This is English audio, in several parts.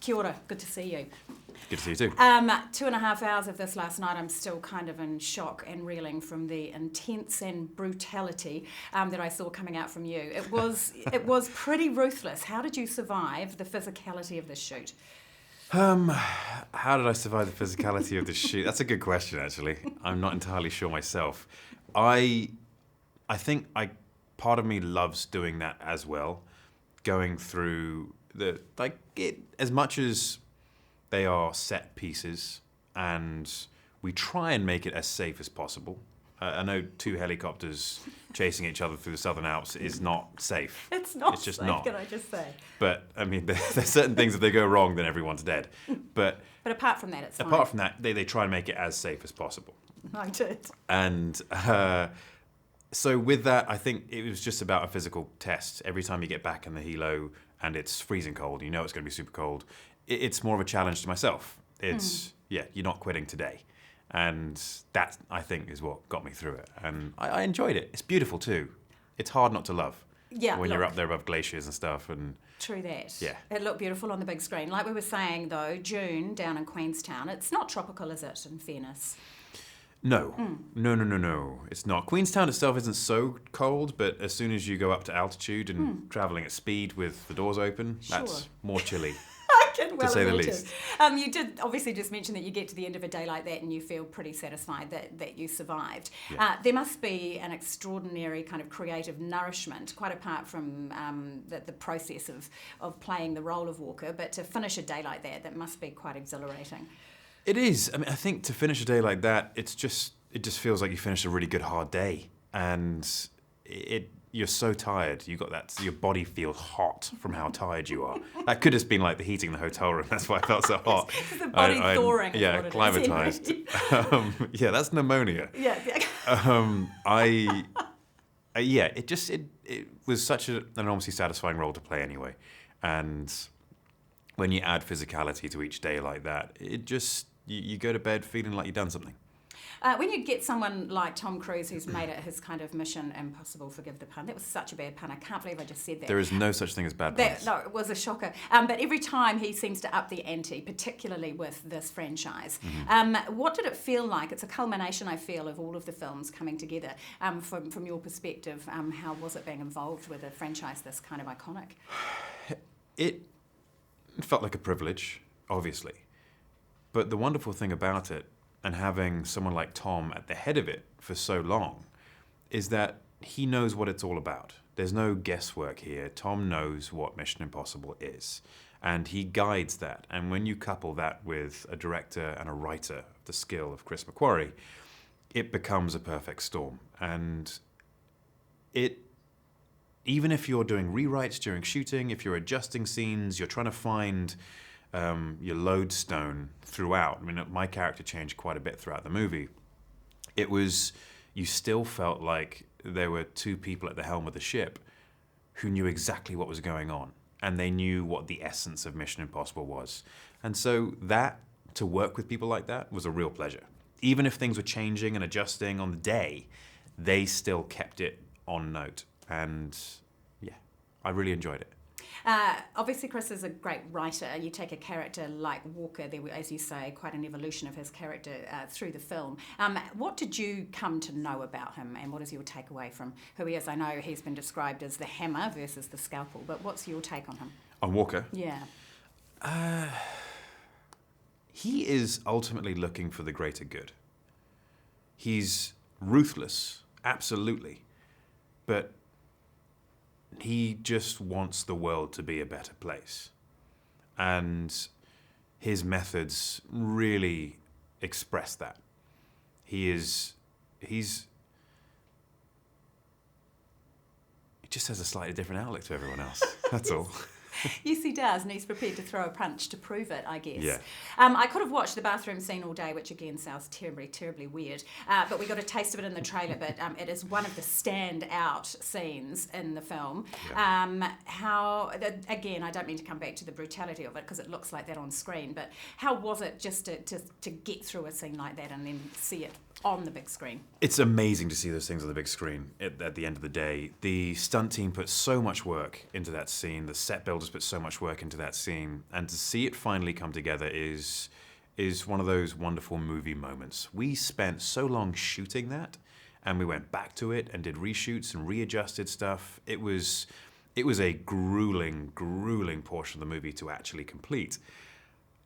Kia ora, good to see you. Good to see you too. 2.5 hours of this last night, I'm still kind of in shock and reeling from the intense and brutality that I saw coming out from you. It was pretty ruthless. How did you survive the physicality of this shoot? How did I survive the physicality of the shoot? That's a good question, actually. I'm not entirely sure myself. I think part of me loves doing that as well, going through as much as they are set pieces, and we try and make it as safe as possible. I know 2 helicopters chasing each other through the Southern Alps is not safe. It's not It's just safe, not. can I just say? But, I mean, there's certain things, if they go wrong, then everyone's dead. But apart from that, it's fine. apart from that, they try and make it as safe as possible. I did. And so with that, I think it was just about a physical test. Every time you get back in the helo and it's freezing cold, you know it's going to be super cold, it's more of a challenge to myself. It's, you're not quitting today. And that, I think, is what got me through it. And I enjoyed it. It's beautiful, too. It's hard not to love. Yeah, when you're up there above glaciers and stuff. And true that. Yeah. It looked beautiful on the big screen. Like we were saying, though, June down in Queenstown, it's not tropical, is it, in fairness? No. No. It's not. Queenstown itself isn't so cold, but as soon as you go up to altitude and travelling at speed with the doors open, that's more chilly. I can well to say imagine. the least. You did obviously just mention that you get to the end of a day like that and you feel pretty satisfied that you survived. Yeah. There must be an extraordinary kind of creative nourishment, quite apart from the process of playing the role of Walker, but to finish a day like that must be quite exhilarating. It is. I mean, I think to finish a day like that, it just feels like you finished a really good hard day, and you're so tired. Your body feels hot from how tired you are. That could have been like the heating in the hotel room. That's why I felt so hot. The body thawing. Yeah, climatized. Yeah, that's pneumonia. Yeah. It was such an enormously satisfying role to play anyway, and when you add physicality to each day like that, it just you go to bed feeling like you've done something. When you get someone like Tom Cruise who's made it his kind of mission impossible, forgive the pun. That was such a bad pun. I can't believe I just said that. There is no such thing as bad puns. No, it was a shocker. But every time he seems to up the ante, particularly with this franchise. What did it feel like? It's a culmination, I feel, of all of the films coming together. From your perspective, how was it being involved with a franchise this kind of iconic? It felt like a privilege, obviously. But the wonderful thing about it, and having someone like Tom at the head of it for so long, is that he knows what it's all about. There's no guesswork here. Tom knows what Mission Impossible is, and he guides that. And when you couple that with a director and a writer of the skill of Chris McQuarrie, it becomes a perfect storm. And even if you're doing rewrites during shooting, if you're adjusting scenes, you're trying to find your lodestone throughout. I mean, my character changed quite a bit throughout the movie. You still felt like there were 2 people at the helm of the ship who knew exactly what was going on, and they knew what the essence of Mission Impossible was. And so to work with people like that was a real pleasure. Even if things were changing and adjusting on the day, they still kept it on note. And yeah, I really enjoyed it. Obviously, Chris is a great writer. You take a character like Walker, there were, as you say, quite an evolution of his character through the film. What did you come to know about him, and what is your takeaway from who he is? I know he's been described as the hammer versus the scalpel, but what's your take on him? On Walker? Yeah. He is ultimately looking for the greater good. He's ruthless, absolutely, but he just wants the world to be a better place. And his methods really express that. He just has a slightly different outlook to everyone else. That's all. Yes, he does, and he's prepared to throw a punch to prove it, I guess. Yeah. I could have watched the bathroom scene all day, which again sounds terribly, terribly weird, but we got a taste of it in the trailer, but it is one of the stand-out scenes in the film. Yeah. Again, I don't mean to come back to the brutality of it, because it looks like that on screen, but how was it just to get through a scene like that and then see it on the big screen. It's amazing to see those things on the big screen at the end of the day. The stunt team put so much work into that scene. The set builders put so much work into that scene. And to see it finally come together is one of those wonderful movie moments. We spent so long shooting that, and we went back to it and did reshoots and readjusted stuff. It was a grueling, grueling portion of the movie to actually complete.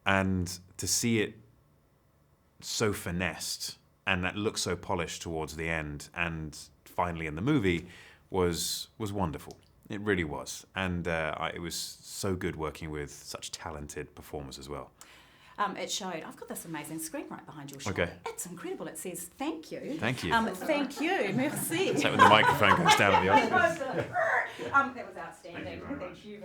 And to see it so finessed and that looked so polished towards the end and finally in the movie was wonderful. It really was. And it was so good working with such talented performers as well. It showed. I've got this amazing screen right behind your shot. Okay. It's incredible. It says thank you. Thank you. Thank you. Merci. Is that when the microphone goes down at the office? That was outstanding. Thank you.